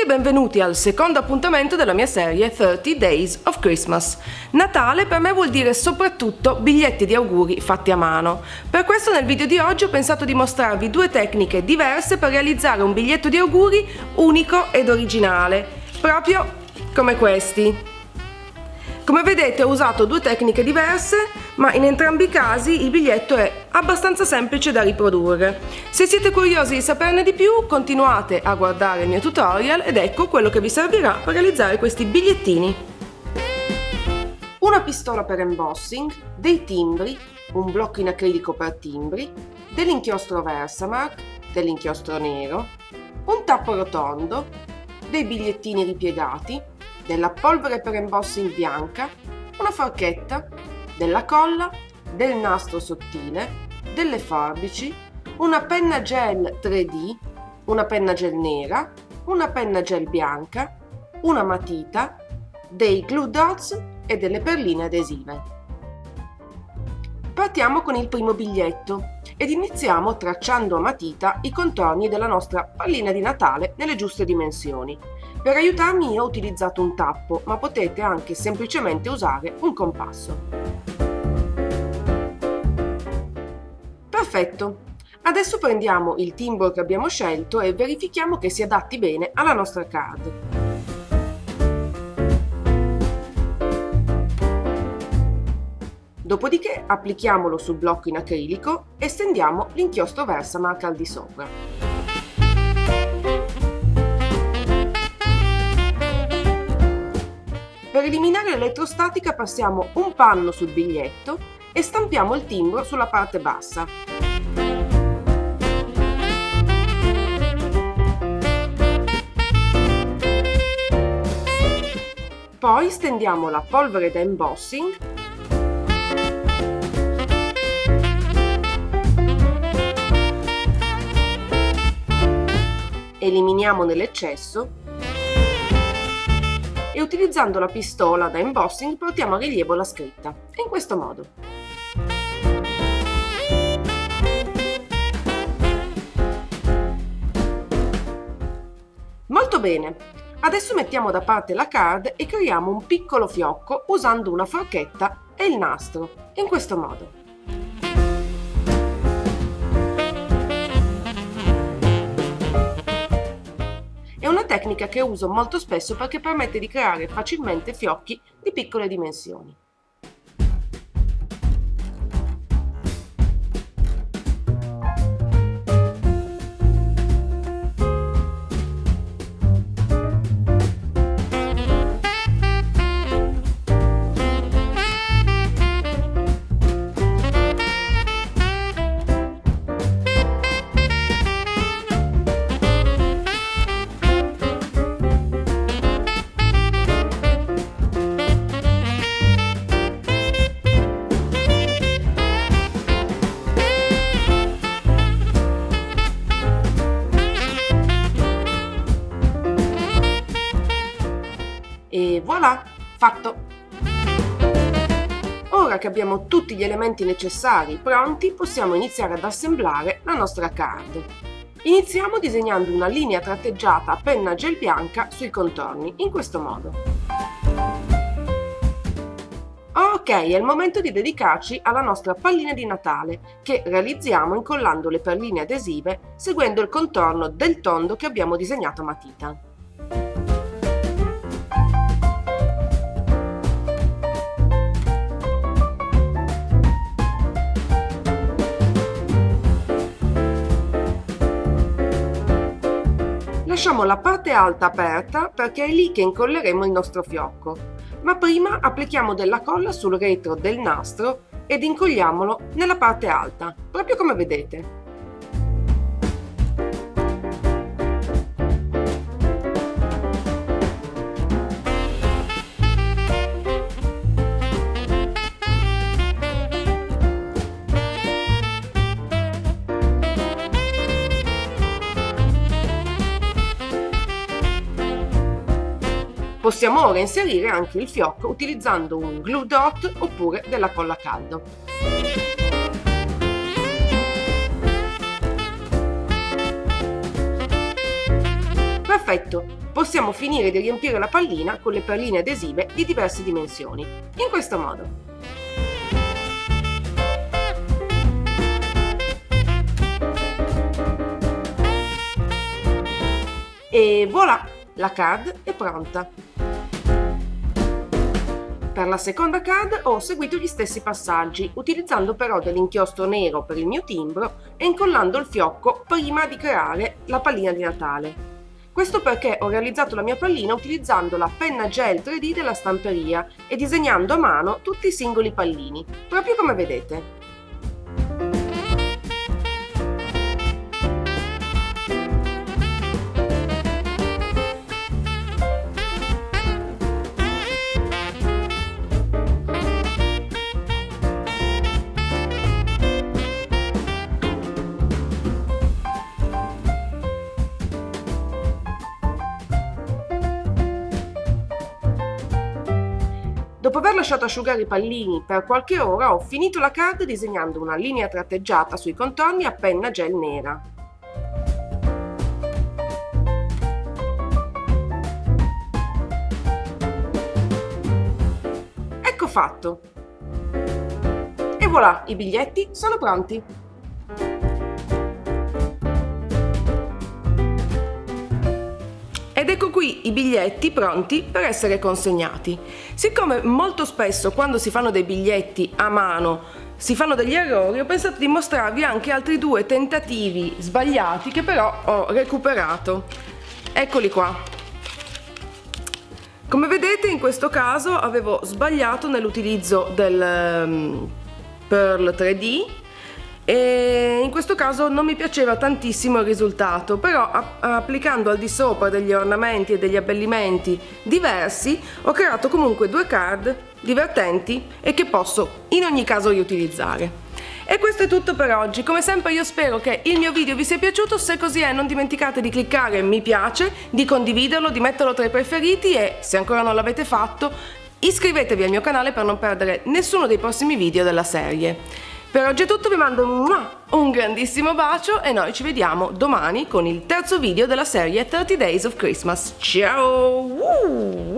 benvenuti al secondo appuntamento della mia serie 30 Days of Christmas. Natale per me vuol dire soprattutto biglietti di auguri fatti a mano. Per questo nel video di oggi ho pensato di mostrarvi due tecniche diverse per realizzare un biglietto di auguri unico ed originale, proprio come questi. Come vedete ho usato due tecniche diverse, ma in entrambi i casi il biglietto è abbastanza semplice da riprodurre. Se siete curiosi di saperne di più, continuate a guardare il mio tutorial ed ecco quello che vi servirà per realizzare questi bigliettini. Una pistola per embossing, dei timbri, un blocco in acrilico per timbri, dell'inchiostro Versamark, dell'inchiostro nero, un tappo rotondo, dei bigliettini ripiegati, della polvere per embossing bianca, una forchetta, della colla, del nastro sottile, delle forbici, una penna gel 3D, una penna gel nera, una penna gel bianca, una matita, dei glue dots e delle perline adesive. Partiamo con il primo biglietto ed iniziamo tracciando a matita i contorni della nostra pallina di Natale nelle giuste dimensioni. Per aiutarmi io ho utilizzato un tappo, ma potete anche semplicemente usare un compasso. Perfetto! Adesso prendiamo il timbro che abbiamo scelto e verifichiamo che si adatti bene alla nostra card. Dopodiché applichiamolo sul blocco in acrilico e stendiamo l'inchiostro Versamark al di sopra. Per eliminare l'elettrostatica passiamo un panno sul biglietto e stampiamo il timbro sulla parte bassa. Poi stendiamo la polvere da embossing eliminiamo nell'eccesso e utilizzando la pistola da embossing portiamo a rilievo la scritta, in questo modo. Molto bene, adesso mettiamo da parte la card e creiamo un piccolo fiocco usando una forchetta e il nastro, in questo modo. È una tecnica che uso molto spesso perché permette di creare facilmente fiocchi di piccole dimensioni. E voilà, fatto! Ora che abbiamo tutti gli elementi necessari pronti, possiamo iniziare ad assemblare la nostra card. Iniziamo disegnando una linea tratteggiata a penna gel bianca sui contorni, in questo modo. Ok, è il momento di dedicarci alla nostra pallina di Natale, che realizziamo incollando le perline adesive seguendo il contorno del tondo che abbiamo disegnato a matita. Lasciamo la parte alta aperta perché è lì che incolleremo il nostro fiocco, ma prima applichiamo della colla sul retro del nastro ed incolliamolo nella parte alta, proprio come vedete. Possiamo ora inserire anche il fiocco utilizzando un glue dot oppure della colla a caldo. Perfetto, possiamo finire di riempire la pallina con le perline adesive di diverse dimensioni, in questo modo. E voilà, la card è pronta. Per la seconda card ho seguito gli stessi passaggi, utilizzando però dell'inchiostro nero per il mio timbro e incollando il fiocco prima di creare la pallina di Natale. Questo perché ho realizzato la mia pallina utilizzando la penna gel 3D della stamperia e disegnando a mano tutti i singoli pallini, proprio come vedete. Dopo aver lasciato asciugare i pallini per qualche ora ho finito la card disegnando una linea tratteggiata sui contorni a penna gel nera. Ecco fatto! E voilà, i biglietti sono pronti! Ed ecco qui i biglietti pronti per essere consegnati. Siccome molto spesso quando si fanno dei biglietti a mano si fanno degli errori, ho pensato di mostrarvi anche altri 2 tentativi sbagliati che però ho recuperato. Eccoli qua. Come vedete, in questo caso avevo sbagliato nell'utilizzo del Pearl 3D e in questo caso non mi piaceva tantissimo il risultato, però applicando al di sopra degli ornamenti e degli abbellimenti diversi ho creato comunque 2 card divertenti e che posso in ogni caso riutilizzare. E questo è tutto per oggi. Come sempre io spero che il mio video vi sia piaciuto. Se così è, non dimenticate di cliccare mi piace, di condividerlo, di metterlo tra i preferiti e, se ancora non l'avete fatto, iscrivetevi al mio canale per non perdere nessuno dei prossimi video della serie. Per oggi è tutto, vi mando un grandissimo bacio e noi ci vediamo domani con il terzo video della serie 30 Days of Christmas. Ciao!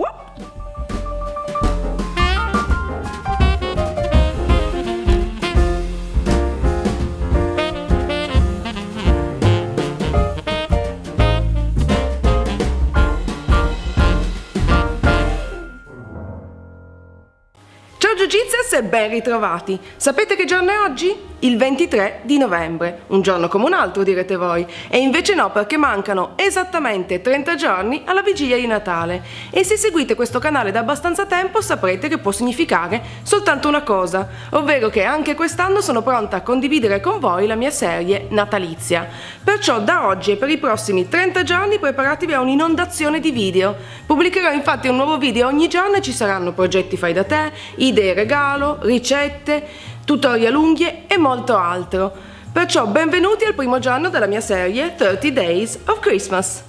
Ciao Jiu-Jitsus e ben ritrovati! Sapete che giorno è oggi? Il 23 di novembre, un giorno come un altro direte voi, e invece no, perché mancano esattamente 30 giorni alla vigilia di Natale e se seguite questo canale da abbastanza tempo saprete che può significare soltanto una cosa, ovvero che anche quest'anno sono pronta a condividere con voi la mia serie natalizia. Perciò da oggi e per i prossimi 30 giorni preparatevi a un'inondazione di video. Pubblicherò infatti un nuovo video ogni giorno e ci saranno progetti fai da te, idee regalo, ricette, tutorial unghie e molto altro. Perciò benvenuti al primo giorno della mia serie 30 Days of Christmas.